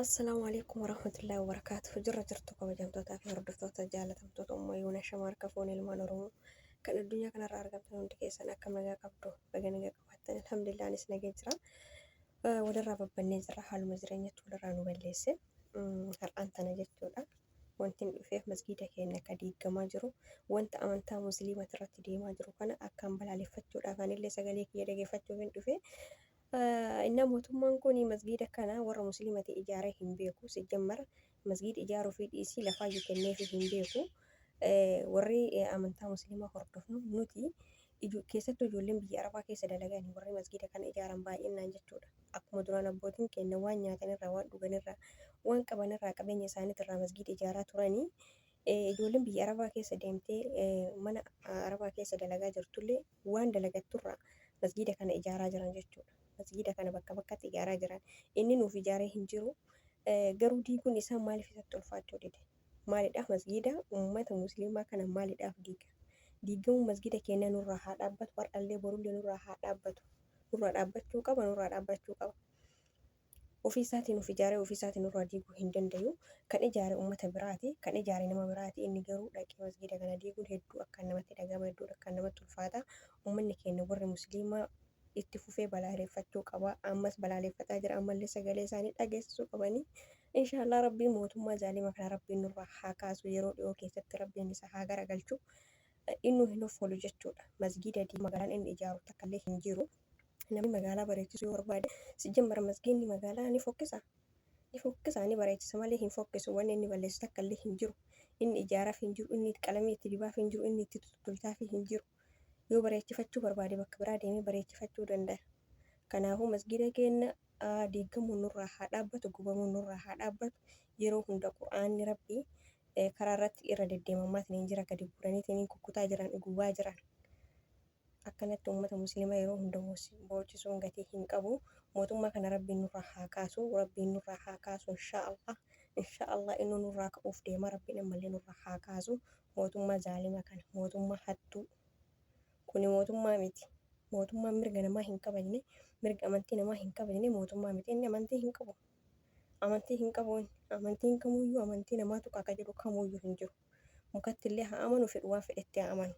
السلام عليكم ورحمة الله وبركاته. جرتكم وجمتوتا في هردفتوتا جالتمتوتا أميونا شمار كفوني المانورو كان الدنيا كان رارقبتنا ونتكيسنا كما جا قبضو بغنى قبضتنا الحمد لله نسنا جيجرا ودرا ببني جرا حال مزرينة ودرا نبليسي هر أنتنا جتودا وانتين فيه مسجدة كينا كديق ما جرو وانت أمانتا مسلمة ترتدي ما جرو كان أكام بلالي فتو دافاني اللي سغاليك يدقي فتو فين فيه إنما mootummaan kun masgiida kana warra musliimati ijaaree hin beeku. Sijammara masgiida ijaaruu fi dhiisii lafaa kenneefii hin beeku. Warri amantaa musliimaa hordofnu nuti keessattuu ijoolleen biyya arabaa keessa dalagan warri masgiida kana ijaaran baay'inaan jechuudha. Akkuma duraan abbootiin keenya waan nyaatanirraa waan dhuganirraa waan qabanirraa qabeenya isaaniitirraa masgiida ijaaraa turanii ijoolleen biyya arabaa keessa deemtee mana arabaa keessa dalagaa jirtullee waan dalagatturraa masgiida kana ijaaraa jiran jechuudha. Masgiida kana bakka bakkatti ijaaraa jiran inni nuuf ijaaree hin jiru. Garuu diiguun isaa maaliif isatti ulfaachuu dide? Maalidhaaf masgiida uummata musliimaa kana maalidhaaf diiga? Diigamuun masgiida keenya nurraa haa dhaabbatu. Har'allee borullee nurraa haa dhaabbatu. Nurraa dhaabbachuu qaba. Ofii isaatiin nuuf ijaaree ofii isaatiin nurraa diiguu hin danda'u. Kan ijaare uummata biraati. Kan ijaare nama biraati. Inni garuu dhaqee masgiida kana diiguun hedduu akka namatti dhagahama, hedduu akka namatti ulfaata. Uummanni keenya warri musliimaa itti fufee balaaleffachuu qaba. Ammas balaaleffataa jira. Ammallee sagalee isaanii dhageessisuu qabanii. Inshaallah rabbiin mootummaa zaalima kana rabbiin nurraa haa kaasu. Yeroo dhiyoo keessatti rabbiin isa haa garagalchu. Inni hin oolu jechuudha. Masgiida magaalaan inni ijaaru takkallee hin jiru. Namni magaalaa bareechisuu yoo barbaade sijammara masgiidni magaalaa ni fokkisa. Ni bareechisa malee hin fokkisu. Wanni inni balleessu takkallee hin jiru. Inni ijaaraaf hin jiru. Inni qalamii itti dibaaf hin jiru. Inni itti tutultaaf hin jiru. Yoo bareechifachuu barbaade bakka biraa deemee bareechifachuu danda'a. Kanaafuu masgiida keenya diigamuun nurraa haa dhaabbatu, gubamuun nurraa haa dhaabbatu. Yeroo hunda quraanni rabbii karaa irratti irra deddeemamaatiin jira, gadi bu'aniitiin kukkutaa jiran, gubaa jiran. Akkanatti uummata musliimaa yeroo hunda boocisuun gatii hin qabu. Mootummaa kana rabbiin nurraa haa kaasu, inshaallah inni nurraa ka'uuf deema. Rabbiin ammallee nurraa haa kaasu. Mootummaa zaalima kana, mootummaa hattuu. Kuni mootummaa miti. Mootummaan mirga namaa hin kabajne, mirga amantii namaa hin kabajne mootummaa miti. Inni amantii hin qabu. Amantiin kamuyyuu amantii namaatu akka jedhu kamuyyuu hin jiru. Mukatti illee haa amanu, fedhu waan fedhetti haa amanu.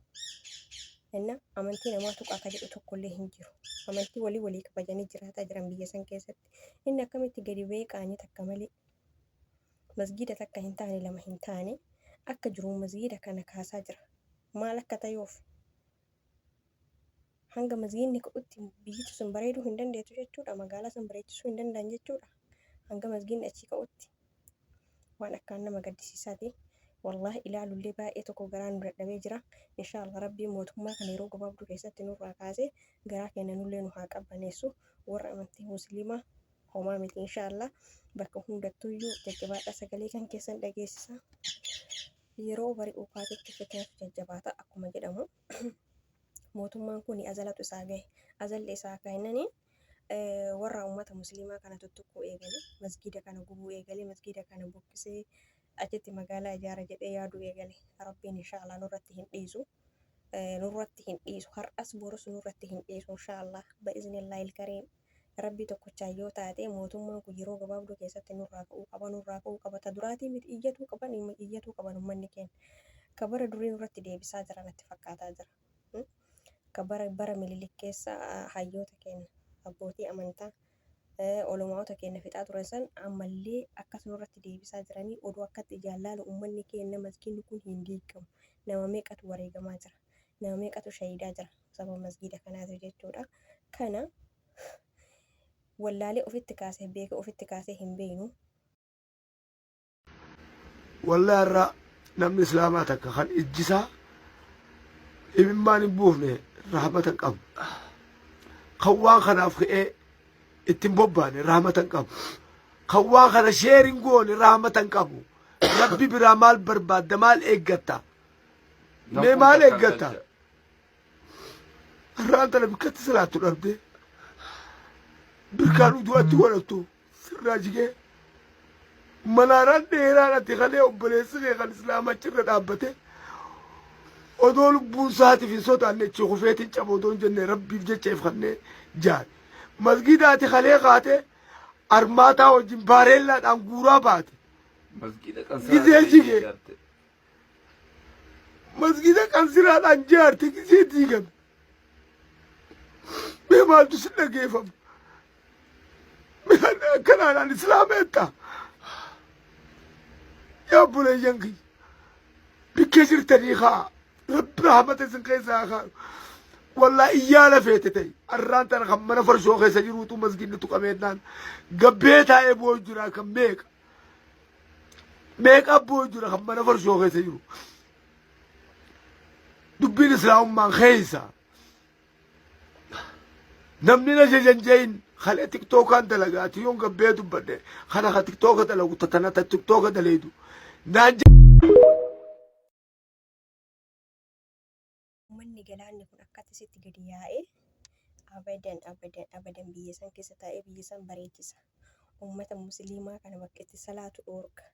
Amantii namaatu akka jedhu tokkollee hin jiru. Amantii walii kabajanii jiraataa jiran biyya san keessatti. Inni akkamitti gadi ba'ee qaanii takka malee masgiida takka hin taane lama hin taane akka jiru masgiida kana kaasaa jira. Maal akka ta'eef hanga masgiidni ka'utti biyyichi sun bareeduu hin dandeettu jechuudha. Magaalaa san bareechisuu hin danda'an jechuudha. Hanga masgiidni achi ka'utti waan akkaan nama gaddisiisaati. Wallahi ilaalullee baay'ee tokko garaan nu dadhabee jira. Inshaallah rabbiin mootummaa kana yeroo gabaabduu keessatti nurraa kaasee garaa keenya nullee nu haa qabbaneessu. Warra amantii musliimaa homaa miti inshaallah. Bakka hundattuyyuu jajjabaadhaa, sagalee kan keessan dhageessisa. Yeroo bari'uu kaatetti fitnatu jajjabaata akkuma jedhamu. Mootummaan kun azalatu isaa gahe. Azalli isaa kainanii warra uummata musliimaa kana tuttuquu eegale, masgiida kana gubuu eegale, masgiida kana buqqisee achitti magaalaa ijaara jedhee yaaduu eegale. Rabbiin inshaallah nurratti hin dhiisu. Har'as borus nurratti hin dhiisu inshaallah. Ba'iznillahil kariim. Rabbi tokkochaan yoo taate mootummaan kun yeroo gabaabduu keessatti nurraa ka'uu qaba. Ta duraatii miti iyyatuu qaban uummanni keenya. Kabara durii nurratti deebisaa jira natti fakkaataa jira. Bara Minilik keessa hayyoota keenya, abbootii amantaa, olomaa'ota keenya fixaa turan san ammallee akkas nurratti deebisaa jiranii oduu akkatti jaalala uummanni keenya masgiidni kun hin diigamu. Nama meeqatu wareegamaa jira. Nama meeqatu shahiidaa jira sababa masgiida kanaati jechuudha. Kana wallaalee ofitti kaasee beeka, ofitti kaasee hin beeknu. Wallahi irraa namni islaamaa takka kan ijjisaa imimmaan hin buufne rahmatan qabu. Kan waan kanaaf ka'ee ittiin bobbaane rahmatan qabu. Kan waan kana sheerin goone rahmatan qabu. Rabbi biraa maal barbaadda, maal eeggatta? Mee maal eeggatta? Irraan tana bikkatti salaattu dhabde birkaan udu'atti godhattu sirraa jigee manaaraan dheeraan ati kalee obboleessi kee kan islaamaa achirra dhaabbate odoo lubbuun isaatiif hin sodaanne achi kufeetiin caba odoo hin jenne rabbiif jecha ifannee jaal masgiidaati kalee kaate أرماتا وجمباريلا أنغورا بات مسجد كان جزيجي مسجد كان سرال أنجار تجزيجي بما تسنى كيفهم كان على الإسلام أنت يا بني جنكي بكسر تاريخها رب رحمة سنكيسا والله إيالا فيتتي الران تانا خمنا فرشو خيسا جروتو مسجد نتو كميدنان قبيتا ايبو جرا كم ميك أبو جرا خمنا فرشو خيسا جرو دبين إسلام من خيسا نمنينا جنجين خلي تيك توك أنت لقاتي يوم قبيتو بدي خلا تيك توك تلقو تتنا تيك توك تليدو نانجي Uummanni galaanni kun akkatti sitti gadi yaa'e abadan biyya san keessa taa'ee biyya san bareechisa. Uummata musliimaa kana bakka itti salaatu dhoorga.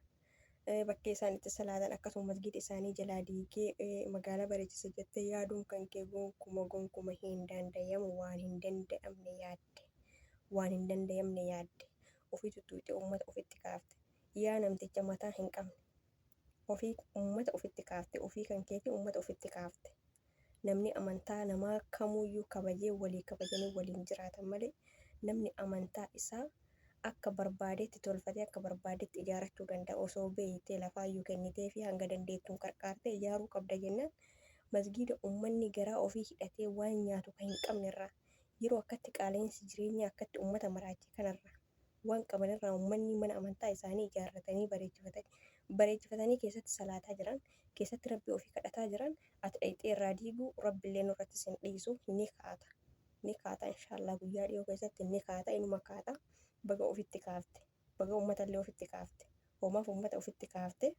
Bakkee isaan itti salaatan akkasuma masgida isaanii jalaa diigee magaalaa bareechisa jettee yaaduun kan kee gonkumaa hin danda'amu waan hin danda'amne yaadde. Ofii tuttuutee uummata ofitti kaafte. Yaa namticha mataa hin qabne. Uummata ofitti kaafte. Ofii kan keetii uummata ofitti kaafte. Namni amantaa namaa kamuyyuu kabajee walii kabajanii waliin jiraatan malee namni amantaa isaa akka barbaadetti tolfatee akka barbaadetti ijaarachuu danda'a. Osoo beektee lafaayyuu kennitee fi hanga dandeettuun qarqaartee ijaaruu qabda jennaan masgiida uummanni garaa ofii hidhatee waan nyaatu kan hin qabnerraa yeroo akkatti qaala'insi jireenyaa akkatti uummata maraachii kanarraa waan qabanirraa uummanni mana amantaa isaanii ijaarratanii bareechifatanii keessatti salaataa jiran. Keessatti rabbi ofii kadhataa jiran ati dhayxee irraa diiguu rabbiillee nurratti sin dhiisu ni kaata inshaallah guyyaa dhiyoo keessatti ni kaata inuma kaata baga ofitti kaafte baga uummatallee ofitti kaafte hoomaaf uummata ofitti kaafte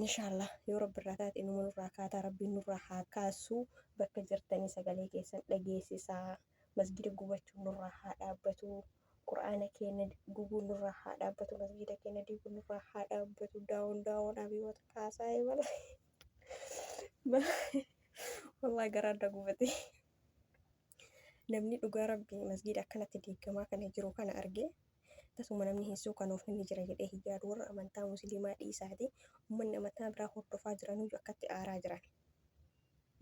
inshaallah yoo rabbi irraa taate inuma nurraa kaataa rabbiin nurraa haa kaasuu bakka jirtanii sagalee keessan dhageessisaa masgida gubachuu nurraa haa dhaabbatu. Qur'aana keenya gubuun nurraa haa dhaabbatu masgida keenya diiguun nurraa haa dhaabbatu daawwan abiyoota kaasaa mala wallahi garaadda gubate namni dhugaa rabbii masgida akkanatti diigamaa kana jiru kana arge tasuma namni hin suukanoof inni jira jedhee hiyyaadu warra amantaa musliimaa dhiisaati uummanni amantaa biraa hordofaa jiraniyyuu akkatti aaraa jiran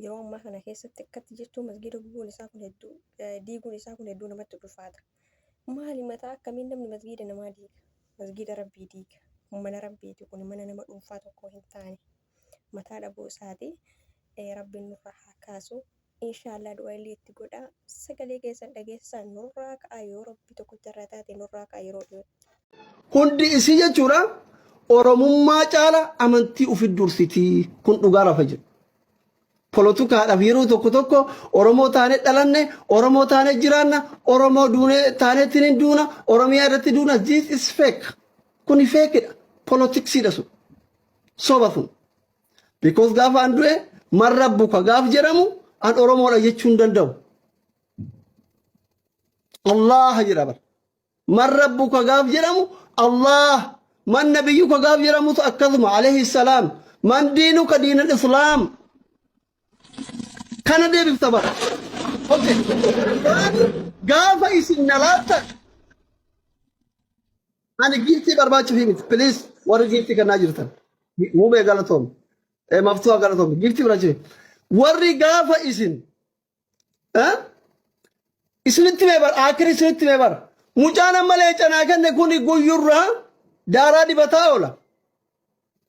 yeroo ammaa kana keessatti akkatti jechuun masgida gubuun isaa kun hedduu diiguun isaa kun hedduu namatti ulfaata. Maali mataa akkamiin namni masgida namaa diiga? Masgida rabbii diiga. Mana rabbiiti kun mana nama dhuunfaa tokko hin taane. Mataa dhabuu isaati rabbiin nurraa haa kaasu. Inshaallah du'a illee itti godhaa. Sagalee keessan dhageessisan nurraa ka'a yoo rabbi tokko jarraa taate nurraa ka'a yeroo dhiyootti. Hundi isii jechuudha Oromummaa caala amantii ofii dursitii kun dhugaa lafa jiru. Polotukaadhaaf yeroo tokko Oromoo taanee dhalanne Oromoo taanee jiraanna Oromoo duunee taanee tiniin duuna Oromiyaa irratti duuna this is fake. Kuni fake politiksiidha sun soba sun because gaafa an du'e marra buka gaaf jedhamu an Oromoodha jechuu hin danda'u. Allah jedha bar marra buka gaaf jedhamu Allah man nabiyyuka gaaf jedhamu akkasuma alayhi salaam man diinuka diinal islaam. Kana deebifta bara. Okay. Gaafa isin nalaata. Ani giftii barbaachuuf himiti. Please warri giftii kannaa jirtan. Muumee galatoom. Maftuha galatoom. Giftii barbaachuuf. Warri gaafa isin. Isinitti mee bara. Akiri isinitti mee bara. Mucaan ammalee canaa kenne kuni guyyurraa daaraa dibataa oola.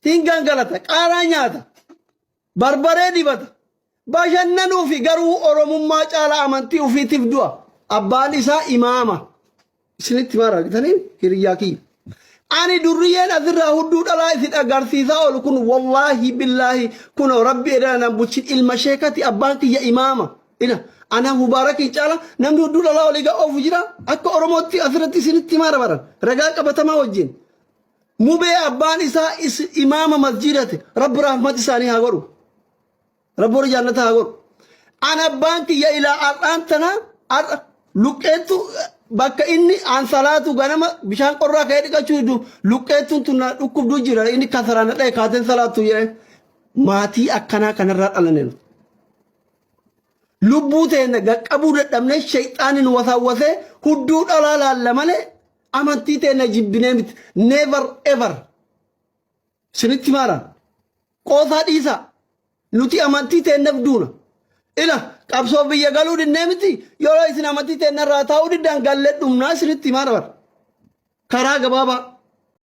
Hingaan galata. Qaaraa nyaata. Barbaree dibata. Bashannanuu fi garuu Oromummaa caalaa amantii ofiitiif du'a. Abbaan isaa imaama. Isinitti maara argitanii hiriyyaa kiyya. Ani durriyyeen asirraa hudduu dhalaa isin agarsiisaa oolu kun wallaahi billaahi kun rabbi edana bulchin ilma sheekati abbaan kiyya imaama. Ina ana mubaarakii caala namni hudduu dhalaa olii gaa oofu jira akka Oromootti asirratti isinitti maara baran ragaa qabatamaa wajjin. Mubee abbaan isaa imaama masjidate rabbi rahmat isaanii haa godhu. Rabboon jannata haa godhu. Ana baanki ya ilaa ar'aantana luqqeettu bakka inni aan salaatu ganama bishaan qorraa ka'ee dhiqachuu didu luqqeettuun tun dhukkubduu jira inni kasaraan dha'e kaateen salaatu jedhe maatii akkanaa kanarraa dhalaneen. Lubbuu teenya qaqqabuu dadhabnee shayxaanin wasaawwasee hudduu dhalaa laalla malee amantii teenya jibbinee miti never ever sinitti maara qoosaa dhiisa nuti amantii teenyaaf duuna ila qabsoo biyya galuu dinnee miti yoo isin amantii teenya irraa taa'uu diddaan gallee dhumnaa sinitti maara karaa gabaabaa